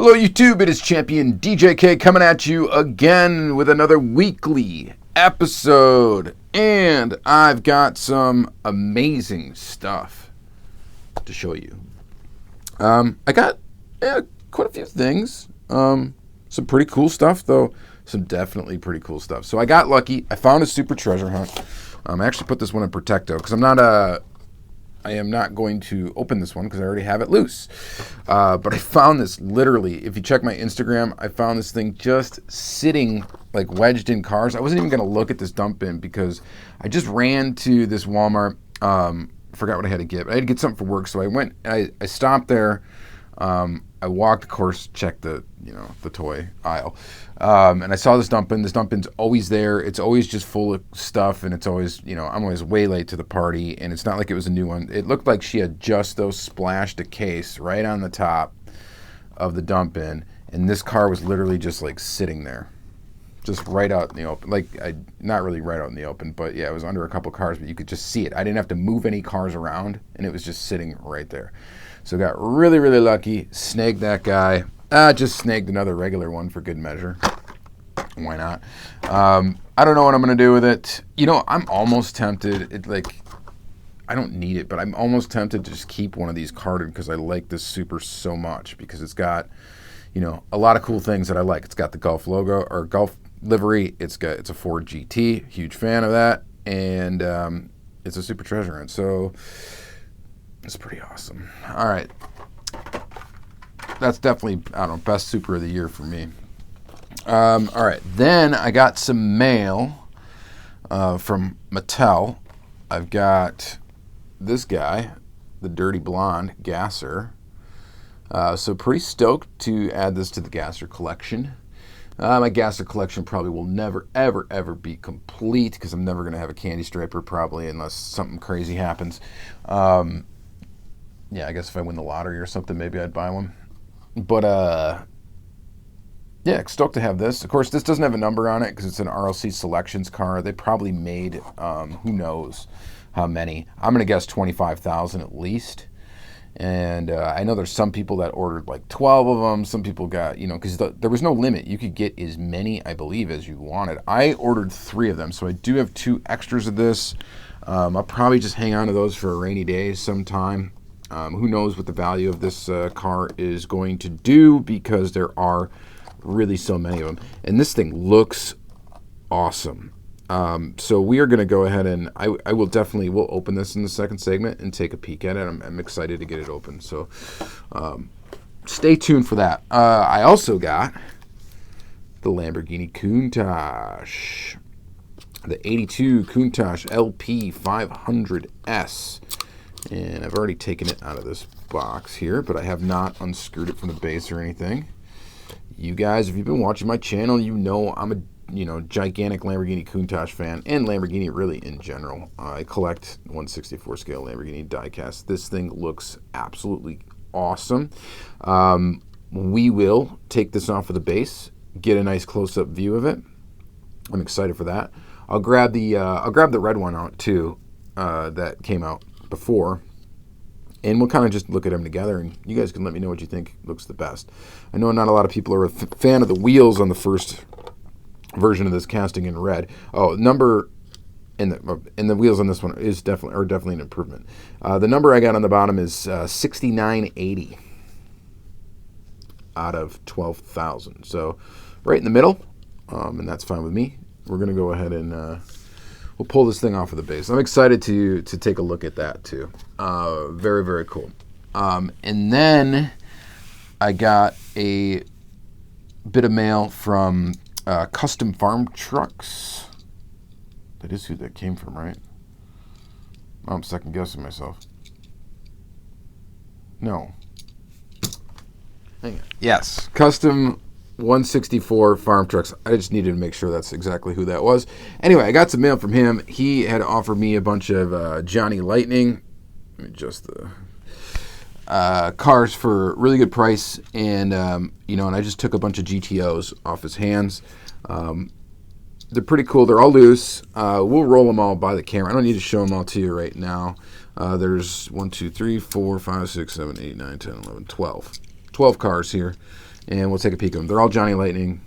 Hello YouTube, it is Championdjk coming at you again with another weekly episode. And I've got some amazing stuff to show you. I got quite a few things. Some pretty cool stuff, though. Some definitely pretty cool stuff. So I got lucky. I found a super treasure hunt. I actually put this one in Protecto because I am not going to open this one because I already have it loose. But I found this literally, if you check my Instagram, I found this thing just sitting like wedged in cars. I wasn't even going to look at this dump bin because I just ran to this Walmart. Forgot what I had to get. I had to get something for work, so I went. I stopped there. I walked, of course, checked the toy aisle, and I saw this dump bin. This dump bin's always there. It's always just full of stuff, and it's always, I'm always way late to the party, and it's not like it was a new one. It looked like she had just splashed a case right on the top of the dump bin, and this car was literally just like sitting there, just right out in the open. Not really right out in the open, but yeah, it was under a couple cars, but you could just see it. I didn't have to move any cars around, and it was just sitting right there. So got really, really lucky, snagged that guy. Just snagged another regular one for good measure. Why not? I don't know what I'm going to do with it. I'm almost tempted. I don't need it, but I'm almost tempted to just keep one of these carded because I like this Super so much because it's got, a lot of cool things that I like. It's got the Gulf logo or Gulf livery. It's a Ford GT. Huge fan of that. And it's a super treasure hunt. So it's pretty awesome. All right. That's definitely, best Super of the year for me. All right. Then I got some mail from Mattel. I've got this guy, the Dirty Blonde Gasser. So pretty stoked to add this to the Gasser collection. My Gasser collection probably will never, ever, ever be complete because I'm never going to have a candy striper probably unless something crazy happens. Yeah, I guess if I win the lottery or something, maybe I'd buy one. But, yeah, stoked to have this. Of course, this doesn't have a number on it because it's an RLC Selections car. They probably made, who knows how many. I'm going to guess 25,000 at least. And I know there's some people that ordered like 12 of them. Some people got, because there was no limit. You could get as many, I believe, as you wanted. I ordered 3 of them, so I do have 2 extras of this. I'll probably just hang on to those for a rainy day sometime. Who knows what the value of this car is going to do because there are really so many of them. And this thing looks awesome. So we are going to go ahead and we'll open this in the second segment and take a peek at it. I'm excited to get it open. So stay tuned for that. I also got the Lamborghini Countach, the 82 Countach LP 500S. And I've already taken it out of this box here, but I have not unscrewed it from the base or anything. You guys, if you've been watching my channel, I'm a gigantic Lamborghini Countach fan and Lamborghini really in general. I collect 1/64 scale Lamborghini diecast. This thing looks absolutely awesome. We will take this off of the base, get a nice close-up view of it. I'm excited for that. I'll grab the red one out too that came out before, and we'll kind of just look at them together, and you guys can let me know what you think looks the best. I know not a lot of people are a fan of the wheels on the first version of this casting in red. Number and the wheels on this one is definitely an improvement. The number I got on the bottom is 6980 out of 12,000. So right in the middle, and that's fine with me. We're gonna go ahead and we'll pull this thing off of the base. I'm excited to take a look at that too. Very, very cool. And then I got a bit of mail from Custom Farm Trucks. That is who that came from, right? I'm second guessing myself. No. Hang on. Yes, Custom 164 Farm Trucks. I just needed to make sure that's exactly who that was. Anyway, I got some mail from him. He had offered me a bunch of Johnny Lightning. Let me adjust the cars for a really good price, and and I just took a bunch of GTOs off his hands. They're pretty cool. They're all loose. We'll roll them all by the camera. I don't need to show them all to you right now. There's 1, 2, 3, 4, 5, 6, 7, 8, 9, 10, 11, 12. 12 cars here. and we'll take a peek at them. They're all Johnny Lightning.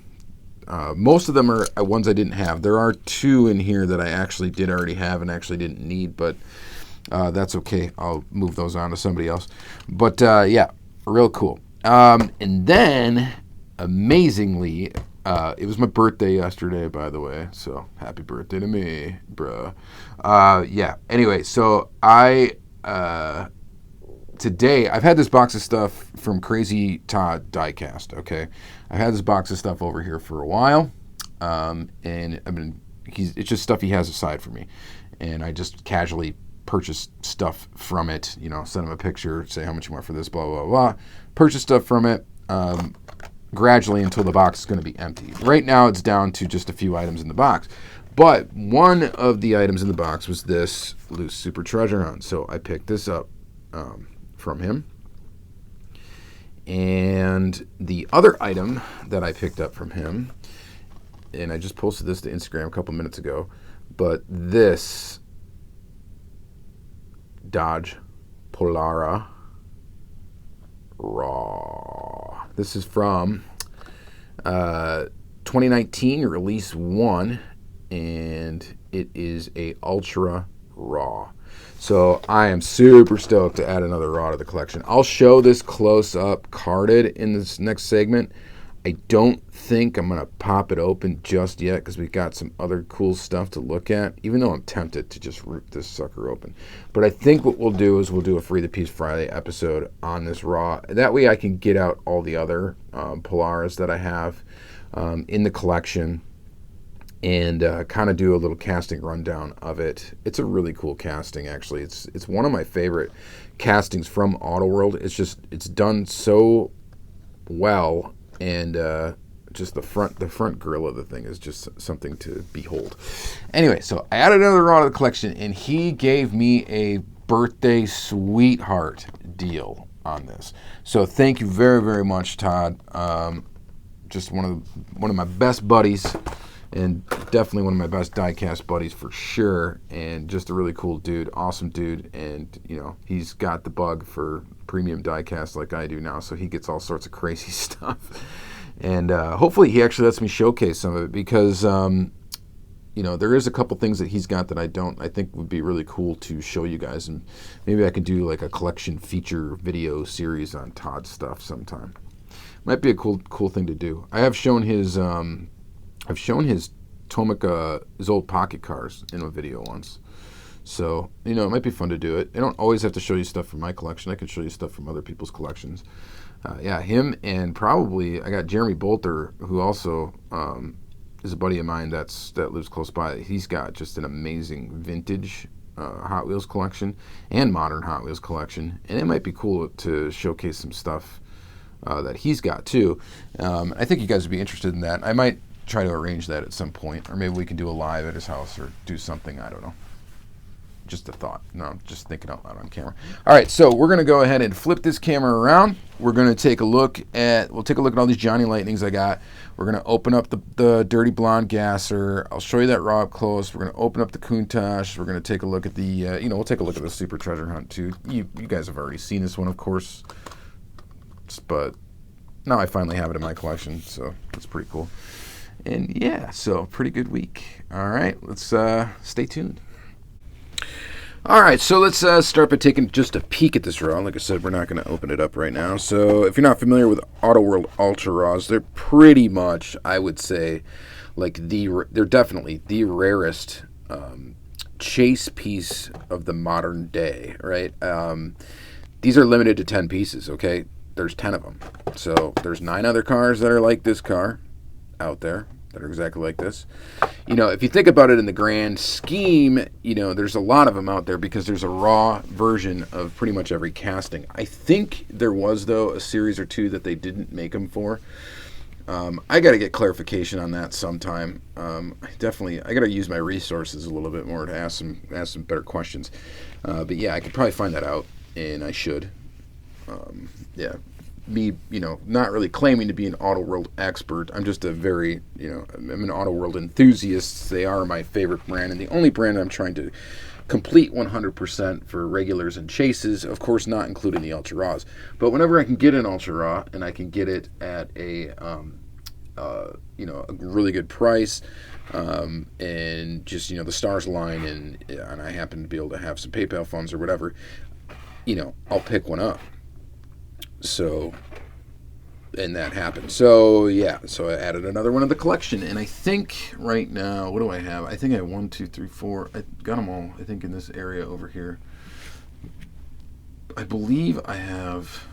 Most of them are ones I didn't have. There are 2 in here that I actually did already have and actually didn't need, but that's okay. I'll move those on to somebody else. But yeah, real cool. And then, amazingly, it was my birthday yesterday, by the way, so happy birthday to me, bruh. Yeah, anyway, so today, I've had this box of stuff from Crazy Todd Diecast, okay? I've had this box of stuff over here for a while, and it's just stuff he has aside for me, and I just casually purchase stuff from it, send him a picture, say how much you want for this, blah, blah, blah, purchase stuff from it, gradually until the box is going to be empty. Right now, it's down to just a few items in the box, but one of the items in the box was this loose super treasure hunt, so I picked this up from him. And the other item that I picked up from him, and I just posted this to Instagram a couple minutes ago, but this Dodge Polara Raw. This is from 2019, release 1, and it is a Ultra Raw. So I am super stoked to add another Raw to the collection. I'll show this close up carded in this next segment. I don't think I'm going to pop it open just yet because we've got some other cool stuff to look at, even though I'm tempted to just rip this sucker open. But I think what we'll do is we'll do a Free the Piece Friday episode on this Raw. That way I can get out all the other Polaras that I have in the collection and kind of do a little casting rundown of it. It's a really cool casting, actually. It's one of my favorite castings from Auto World. It's done so well, and just the front grill of the thing is just something to behold. Anyway, so I added another Raw to the collection, and he gave me a birthday sweetheart deal on this. So thank you very, very much, Todd. Just one of my best buddies, and definitely one of my best diecast buddies for sure, and just a really cool dude, awesome dude, and he's got the bug for premium diecast like I do now, so he gets all sorts of crazy stuff, and hopefully he actually lets me showcase some of it, because there is a couple things that he's got that I don't. I think would be really cool to show you guys, and maybe I can do like a collection feature video series on Todd's stuff sometime. Might be a cool thing to do. I have shown his his Tomica, his old pocket cars in a video once. So, it might be fun to do it. I don't always have to show you stuff from my collection. I can show you stuff from other people's collections. Yeah, him, and probably I got Jeremy Bolter, who also is a buddy of mine that lives close by. He's got just an amazing vintage Hot Wheels collection and modern Hot Wheels collection. And it might be cool to showcase some stuff that he's got too. I think you guys would be interested in that. I might try to arrange that at some point, or maybe we can do a live at his house or do something. I don't know. Just a thought. No, I'm just thinking out loud on camera. All right, so we're going to go ahead and flip this camera around. We're going to take a look at all these Johnny Lightnings I got. We're going to open up the Dirty Blonde Gasser. I'll show you that Raw up close. We're going to open up the Countach. We're going to take a look at the, we'll take a look at the Super Treasure Hunt too. You guys have already seen this one, of course, but now I finally have it in my collection, so that's pretty cool. And yeah, so pretty good week. All right, let's stay tuned. All right, so let's start by taking just a peek at this Raw. Like I said, we're not going to open it up right now. So if you're not familiar with Auto World Ultra Raws, they're pretty much, I would say, they're definitely the rarest chase piece of the modern day, right? These are limited to 10 pieces, okay? There's 10 of them. So there's 9 other cars that are like this car out there that are exactly like this. If you think about it in the grand scheme, there's a lot of them out there because there's a Raw version of pretty much every casting. I think there was, though, a series or two that they didn't make them for. I got to get clarification on that sometime. I got to use my resources a little bit more to ask some better questions. But yeah, I could probably find that out, and I should. Yeah. Me, not really claiming to be an Auto World expert. I'm just I'm an Auto World enthusiast. They are my favorite brand, and the only brand I'm trying to complete 100% for regulars and chases, of course not including the ultra raws. But whenever I can get an ultra raw and I can get it at a a really good price, and just the stars align, and I happen to be able to have some PayPal funds or whatever, I'll pick one up. So, and that happened. So yeah, so I added another one to the collection, and I think right now, what do I have? I think I have 1, 2, 3, 4. I got them all, I think, in this area over here. I believe I have,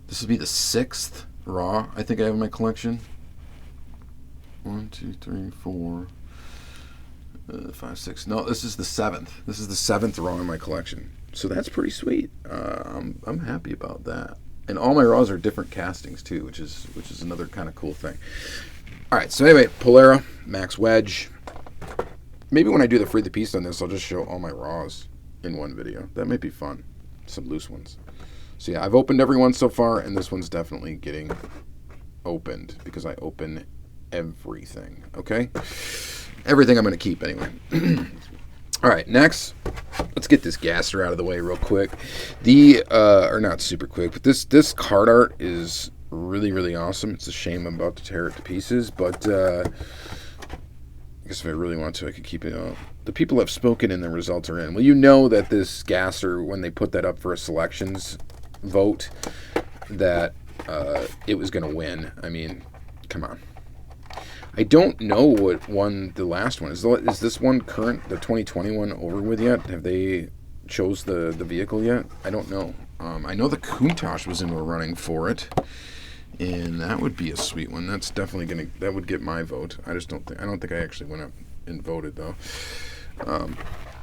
this would be the 6th raw I think I have in my collection. 1, 2, 3, 4, 5, 6. No, this is the 7th. This is the 7th raw in my collection. So that's pretty sweet. I'm happy about that. And all my raws are different castings too, which is another kind of cool thing. All right, so anyway, Polera, Max Wedge. Maybe when I do the free the piece on this, I'll just show all my raws in one video. That might be fun. Some loose ones. So yeah, I've opened every one so far, and this one's definitely getting opened because I open everything. Okay, everything I'm going to keep anyway. All right, next, let's get this gasser out of the way real quick. Or not super quick, but this card art is really, really awesome. It's a shame I'm about to tear it to pieces, but I guess if I really want to, I could keep it on. The people have spoken and the results are in. Well, you know that this gasser, when they put that up for a selections vote, that it was going to win. I mean, come on. I don't know what won the last one. Is this one current, the 2021, over with yet? Have they chose the vehicle yet? I don't know. I know the Countach was in a running for it, and that would be a sweet one. That's definitely that would get my vote. I don't think I actually went up and voted though.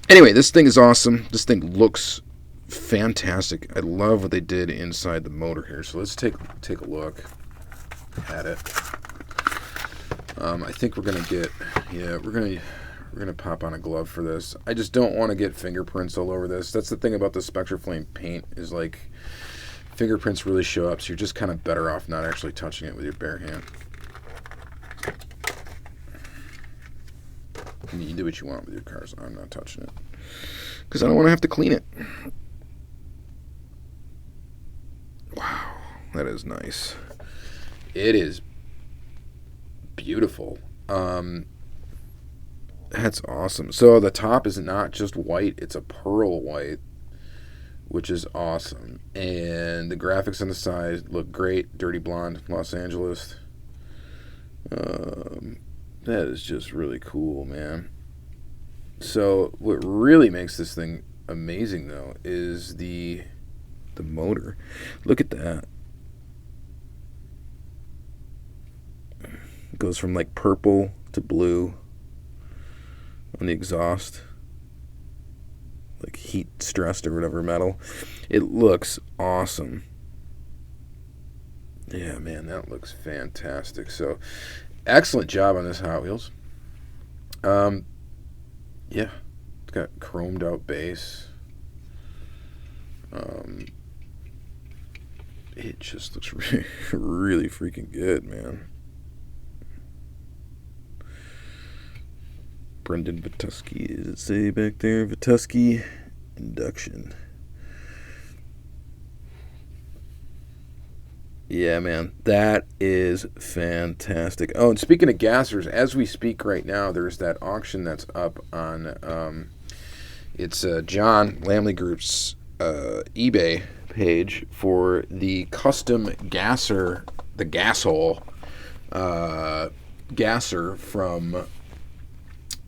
Anyway, this thing is awesome. This thing looks fantastic. I love what they did inside the motor here. So let's take a look at it. I think we're gonna pop on a glove for this. I just don't want to get fingerprints all over this. That's the thing about the Spectraflame paint, is like fingerprints really show up, so you're just kind of better off not actually touching it with your bare hand. I mean, you do what you want with your cars. I'm not touching it because I don't want to have to clean it. Wow, that is nice. It is beautiful. That's awesome. So the top is not just white, it's a pearl white, which is awesome. And the graphics on the side look great. Dirty blonde, Los Angeles. That is just really cool, man. So what really makes this thing amazing though is the motor. Look at that. It goes from like purple to blue on the exhaust, like heat stressed or whatever metal. It looks awesome. Yeah, man, that looks fantastic. So excellent job on this Hot Wheels. Yeah, it's got chromed out base. It just looks really, really freaking good, man. Brendan Vituski, does it say back there? Vituski induction. Yeah, man, that is fantastic. Oh, and speaking of gassers, as we speak right now, there's that auction that's up on, it's John Lamley Group's eBay page for the custom gasser, the Gasshole gasser from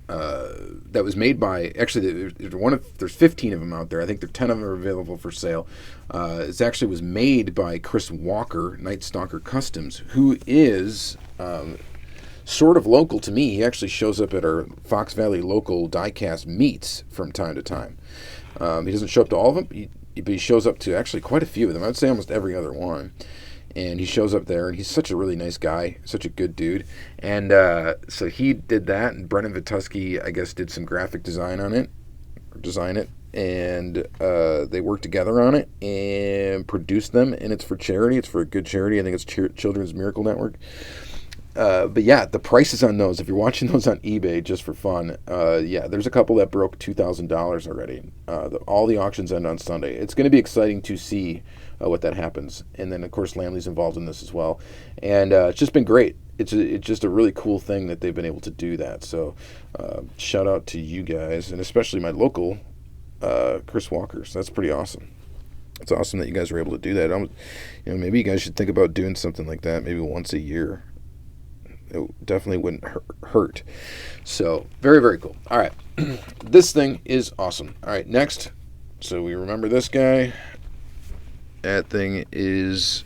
that was made by, actually there's 15 of them out there. I think 10 of them are available for sale. It actually was made by Chris Walker, Night Stalker Customs, who is sort of local to me. He actually shows up at our Fox Valley local diecast meets from time to time. He doesn't show up to all of them, but he shows up to actually quite a few of them. I would say almost every other one. And he shows up there, and he's such a really nice guy, such a good dude. And so he did that, and Brendan Vituski, I guess, did some graphic design on it, or design it, and they worked together on it and produced them, and it's for charity. It's for a good charity. I think it's Children's Miracle Network. But yeah, the prices on those, if you're watching those on eBay just for fun, yeah, there's a couple that broke $2,000 already. All the auctions end on Sunday. It's going to be exciting to see what that happens. And then, of course, Lamley's involved in this as well. And it's just been great. It's just a really cool thing that they've been able to do that. So shout out to you guys, and especially my local Chris Walkers. That's pretty awesome. It's awesome that you guys were able to do that. Maybe you guys should think about doing something like that maybe once a year. It definitely wouldn't hurt. So, very, very cool. All right. This thing is awesome. All right, next. So, we remember this guy. That thing is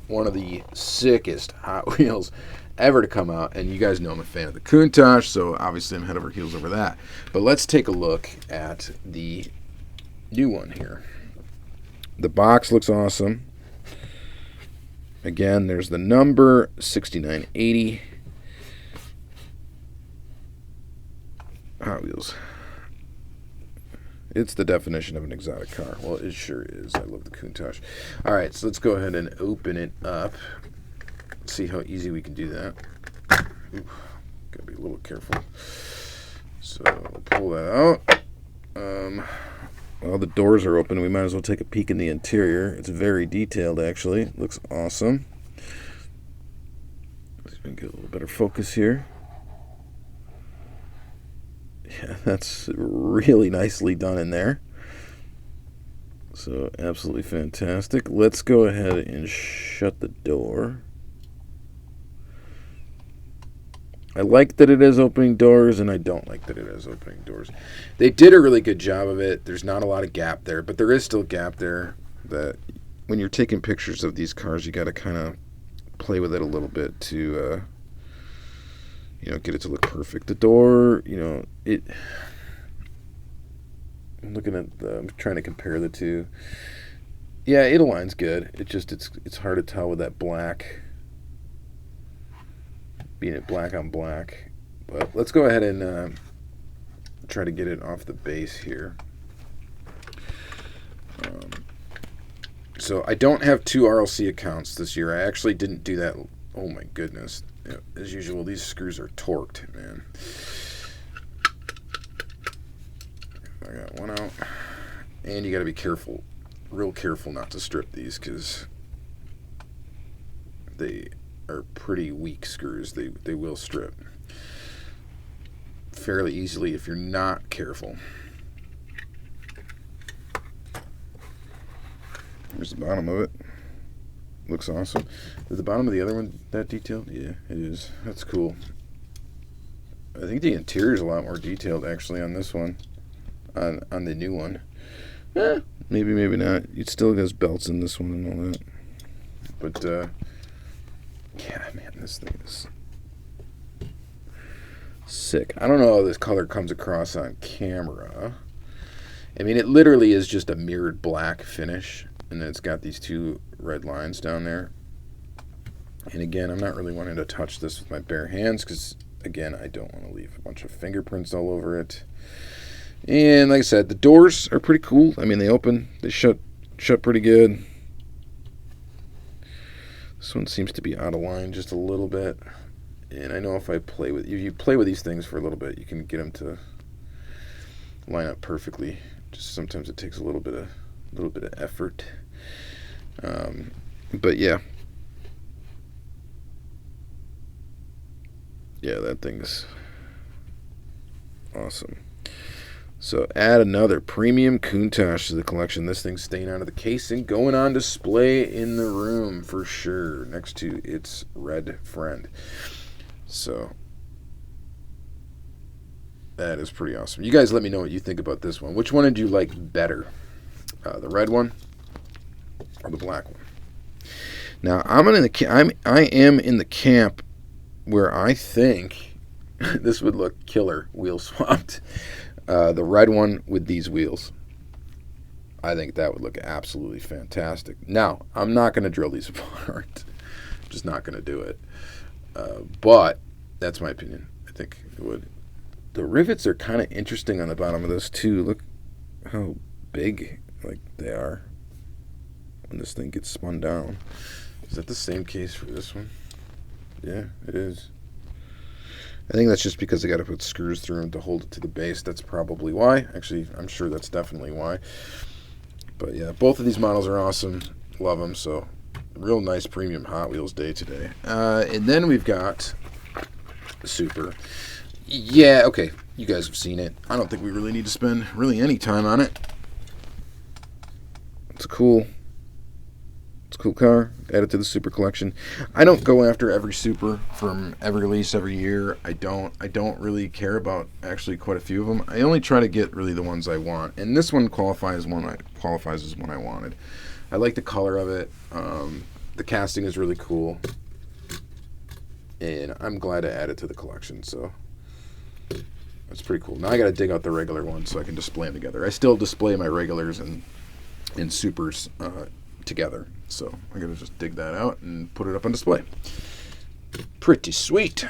one of the sickest Hot Wheels ever to come out. And you guys know I'm a fan of the Countach, so obviously I'm head over heels over that. But let's take a look at the new one here. The box looks awesome. Again, there's the number 6980. Hot Wheels. It's the definition of an exotic car. Well, it sure is. I love the Countach. All right, so let's go ahead and open it up. See how easy we can do that. Ooh, gotta be a little careful. So we'll pull that out. Well, the doors are open. We might as well take a peek in the interior. It's very detailed, actually. It looks awesome. Let's get a little better focus here. Yeah, that's really nicely done in there. So, absolutely fantastic. Let's go ahead and shut the door. I like that it has opening doors, and I don't like that it has opening doors. They did a really good job of it. There's not a lot of gap there, but there is still gap there that when you're taking pictures of these cars, you got to kind of play with it a little bit to get it to look perfect. The door, I'm looking at I'm trying to compare the two. Yeah, it aligns good. It's hard to tell with that black, being it black on black. But let's go ahead and try to get it off the base here. So I don't have 2 RLC accounts this year. I actually didn't do that. Oh my goodness. As usual, these screws are torqued, man. I got one out. And you got to be careful, real careful not to strip these because they are pretty weak screws. They will strip fairly easily if you're not careful. Here's the bottom of it. Looks awesome. Is the bottom of the other one that detailed? Yeah, it is. That's cool. I think the interior is a lot more detailed actually on this one, on the new one. Maybe not. It still has belts in this one and all that. But yeah, man, this thing is sick. I don't know how this color comes across on camera. I mean, it literally is just a mirrored black finish, and then it's got these 2 red lines down there. And again, I'm not really wanting to touch this with my bare hands because, again, I don't want to leave a bunch of fingerprints all over it. And like I said, the doors are pretty cool. I mean, they open, they shut pretty good. This one seems to be out of line just a little bit. And I know if I play with you play with these things for a little bit, you can get them to line up perfectly. Just sometimes it takes a little bit of effort. But yeah, that thing's awesome. So add another premium Countach to the collection. This thing's staying out of the case and going on display in the room for sure, next to its red friend. So that is pretty awesome. You guys let me know what you think about this one. Which one did you like better? The red one or the black one? Now I am in the camp where I think this would look killer wheel swapped. The red one with these wheels. I think that would look absolutely fantastic. Now, I'm not going to drill these apart. I'm just not going to do it. But that's my opinion. I think it would. The rivets are kind of interesting on the bottom of this too. Look how big they are when this thing gets spun down. Is that the same case for this one? Yeah, it is. I think that's just because they got to put screws through them to hold it to the base. That's probably why. Actually, I'm sure that's definitely why. But yeah, both of these models are awesome. Love them. So, real nice premium Hot Wheels day today. And then we've got the Super. Yeah, okay. You guys have seen it. I don't think we really need to spend really any time on it. It's cool. It's a cool car. Add it to the Super collection. I don't go after every Super from every release every year. I don't really care about actually quite a few of them. I only try to get really the ones I want. And this one qualifies as one I wanted. I like the color of it. The casting is really cool. And I'm glad to add it to the collection. So that's pretty cool. Now I got to dig out the regular ones so I can display them together. I still display my regulars and Supers together. So I gotta just dig that out and put it up on display. Pretty sweet.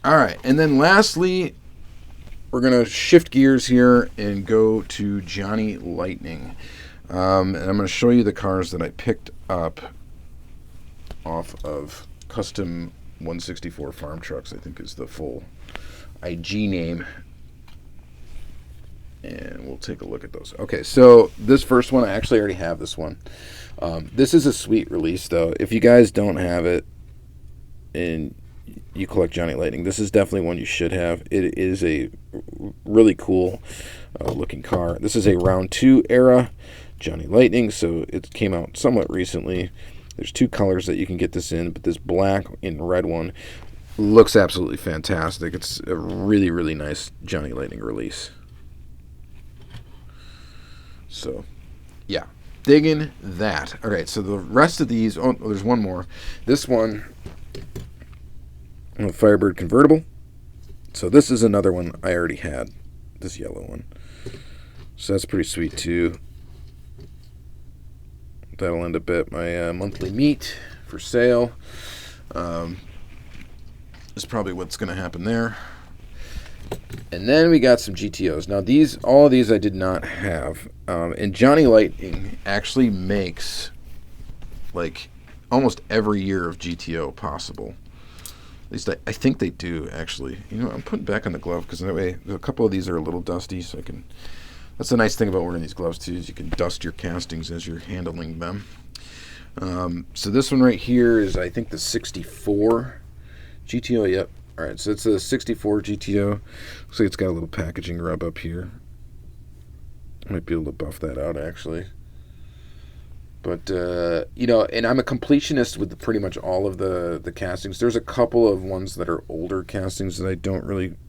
Alright, and then lastly, we're gonna shift gears here and go to Johnny Lightning. And I'm gonna show you the cars that I picked up off of Custom 164 Farm Trucks, I think is the full IG name. And we'll take a look at those. Okay, so this first one, I actually already have this one. This is a sweet release, though. If you guys don't have it and you collect Johnny Lightning, this is definitely one you should have. It is a really cool looking car. This is a round 2 era Johnny Lightning, so it came out somewhat recently. There's 2 colors that you can get this in, but this black and red one looks absolutely fantastic. It's a really, really nice Johnny Lightning release. So, yeah, digging that. All right, so the rest of these, oh, there's one more. This one, a Firebird convertible. So this is another one I already had, this yellow one. So that's pretty sweet too. That'll end up at my monthly meet for sale. Is probably what's going to happen there. And then we got some GTOs. Now all of these I did not have. And Johnny Lightning actually makes like almost every year of GTO possible. At least I think they do, actually. You know, I'm putting back on the glove because that way a couple of these are a little dusty, so I can. That's the nice thing about wearing these gloves too, is you can dust your castings as you're handling them. So this one right here is, I think, the 64 GTO. Yep. All right, so it's a 64 GTO. Looks like it's got a little packaging rub up here. I might be able to buff that out, actually. But, you know, and I'm a completionist with pretty much all of the castings. There's a couple of ones that are older castings that I'm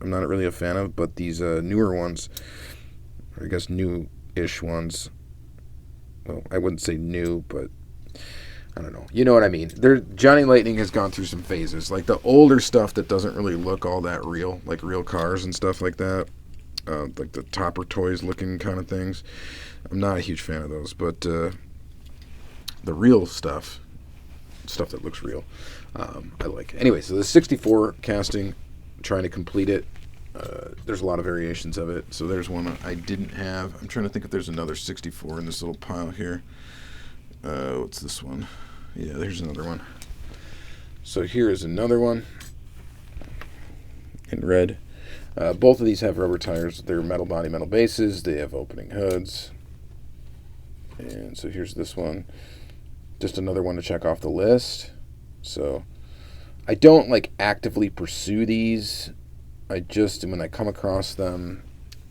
not really a fan of, but these newer ones, or I guess new-ish ones, well, I wouldn't say new, but I don't know. You know what I mean. Johnny Lightning has gone through some phases. Like the older stuff that doesn't really look all that real, like real cars and stuff like that, like the Topper Toys looking kind of things. I'm not a huge fan of those, but the real stuff that looks real, I like. Anyway, so the 64 casting, trying to complete it. There's a lot of variations of it. So there's one I didn't have. I'm trying to think if there's another 64 in this little pile here. What's this one? Yeah, there's another one. So here is another one in red. Both of these have rubber tires. They're metal body, metal bases. They have opening hoods. And so here's this one. Just another one to check off the list. So I don't like actively pursue these. I just, when I come across them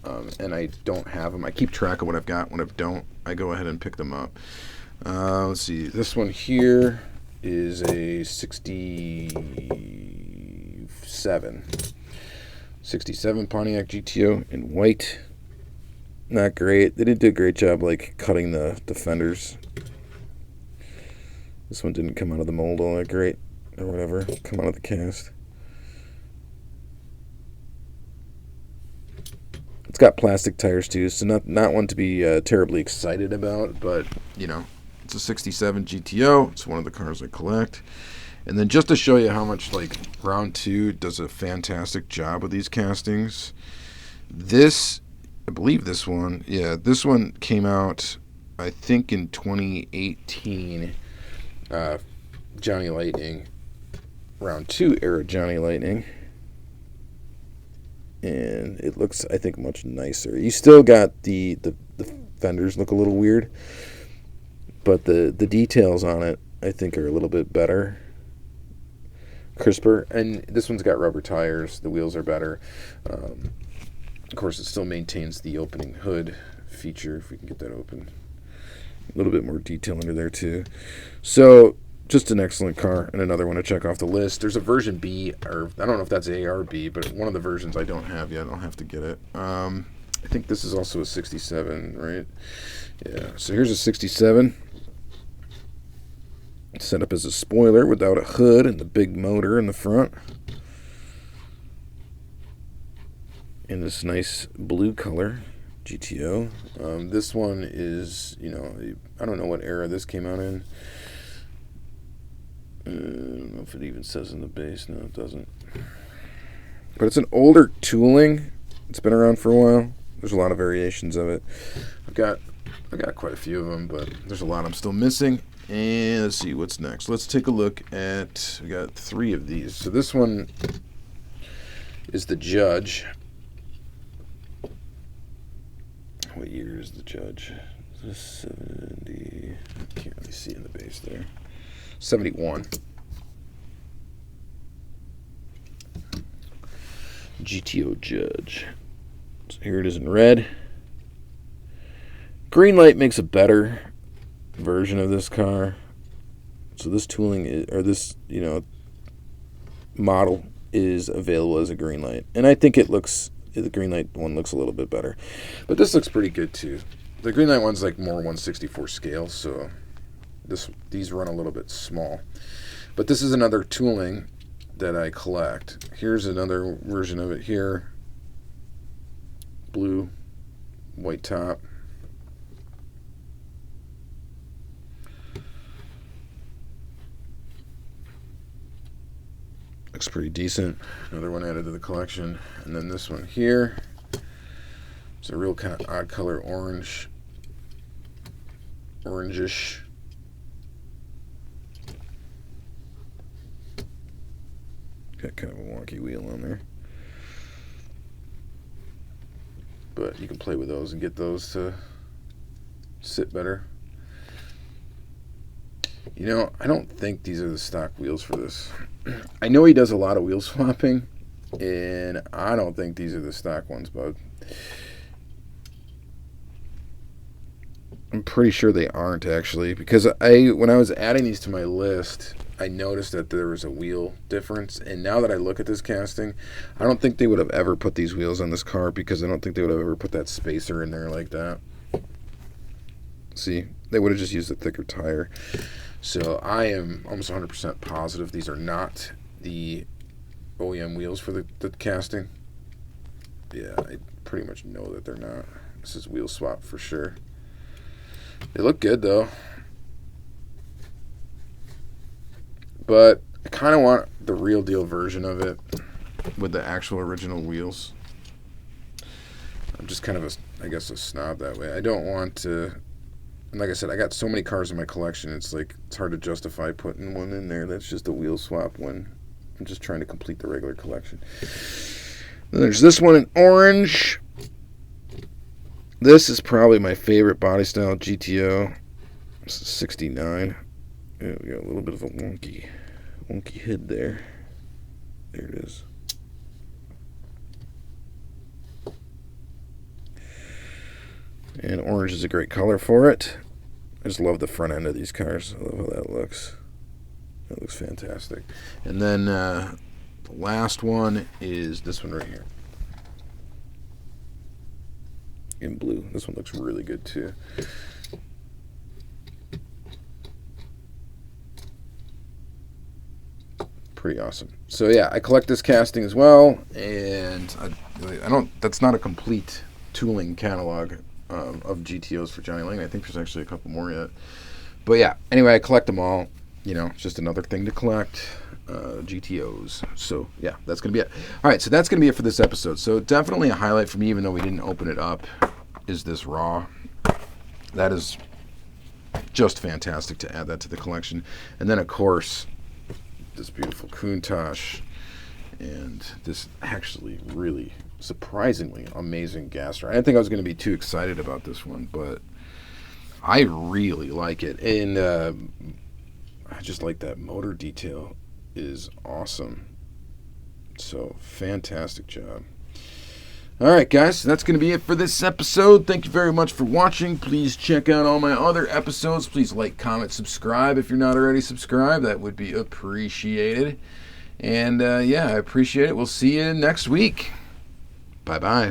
and I don't have them, I keep track of what I've got. When I don't, I go ahead and pick them up. Let's see. This one here is a 67 Pontiac GTO in white. Not great. They didn't do a great job like cutting the fenders. This one didn't come out of the mold all that great, or whatever. Come out of the cast. It's got plastic tires too, so not one to be terribly excited about, but you know. It's a 67 GTO. It's one of the cars I collect. And then just to show you how much like round 2 does a fantastic job with these castings. This, I believe this one, yeah, this one came out, I think in 2018, Johnny Lightning. round 2 era Johnny Lightning. And it looks, I think, much nicer. You still got the fenders look a little weird, but the details on it, I think, are a little bit better, crisper. And this one's got rubber tires. The wheels are better. Of course, it still maintains the opening hood feature, if we can get that open. A little bit more detail under there, too. So, just an excellent car, and another one to check off the list. There's a version B, or I don't know if that's A or B, but one of the versions I don't have yet. I'll have to get it. I think this is also a 67, right? Yeah, so here's a 67. It's set up as a spoiler without a hood and the big motor in the front. In this nice blue color, GTO. This one is, I don't know what era this came out in. I don't know if it even says in the base. No, it doesn't. But it's an older tooling. It's been around for a while. There's a lot of variations of it. I've got quite a few of them, but there's a lot I'm still missing. And let's see what's next. Let's take a look at, we got 3 of these. So this one is the Judge. What year is the Judge? Is this 70? I can't really see in the base there. 71. GTO Judge. So here it is in red. Green light makes a better version of this car. So this tooling is, or this, model is available as a green light. And I think the green light one looks a little bit better. But this looks pretty good too. The green light one's like more 1/64 scale, so these run a little bit small. But this is another tooling that I collect. Here's another version of it here. Blue, white top. Looks pretty decent. Another one added to the collection. And then this one here. It's a real kind of odd color orange. Orangish. Got kind of a wonky wheel on there. But you can play with those and get those to sit better. I don't think these are the stock wheels for this. I know he does a lot of wheel swapping, and I don't think these are the stock ones, but I'm pretty sure they aren't, actually, because when I was adding these to my list, I noticed that there was a wheel difference, and now that I look at this casting, I don't think they would have ever put these wheels on this car, because I don't think they would have ever put that spacer in there like that. See, they would have just used a thicker tire. So I am almost 100% positive these are not the OEM wheels for the casting. Yeah, I pretty much know that they're not. This is wheel swap for sure. They look good though. But I kind of want the real deal version of it with the actual original wheels. I'm just kind of a snob that way. I don't want to, and like I said, I got so many cars in my collection, it's hard to justify putting one in there that's just a wheel swap when I'm just trying to complete the regular collection. Then there's this one in orange. This is probably my favorite body style GTO. This is 69. Yeah, we got a little bit of a wonky head there. There it is. And orange is a great color for it. I just love the front end of these cars. I love how that looks. That looks fantastic. And then the last one is this one right here. In blue. This one looks really good too. Pretty awesome. So yeah, I collect this casting as well, and I don't. That's not a complete tooling catalog of GTOs for Johnny Lightning. I think there's actually a couple more yet. But yeah, anyway, I collect them all. It's just another thing to collect, GTOs. So yeah, that's gonna be it. All right, so that's gonna be it for this episode. So definitely a highlight for me, even though we didn't open it up, is this raw. That is just fantastic to add that to the collection. And then of course, this beautiful Countach and this actually really surprisingly amazing gasser. I didn't think I was going to be too excited about this one, but I really like it. And I just like that motor detail is awesome. So fantastic job. All right, guys, that's going to be it for this episode. Thank you very much for watching. Please check out all my other episodes. Please like, comment, subscribe if you're not already subscribed. That would be appreciated. And, yeah, I appreciate it. We'll see you next week. Bye-bye.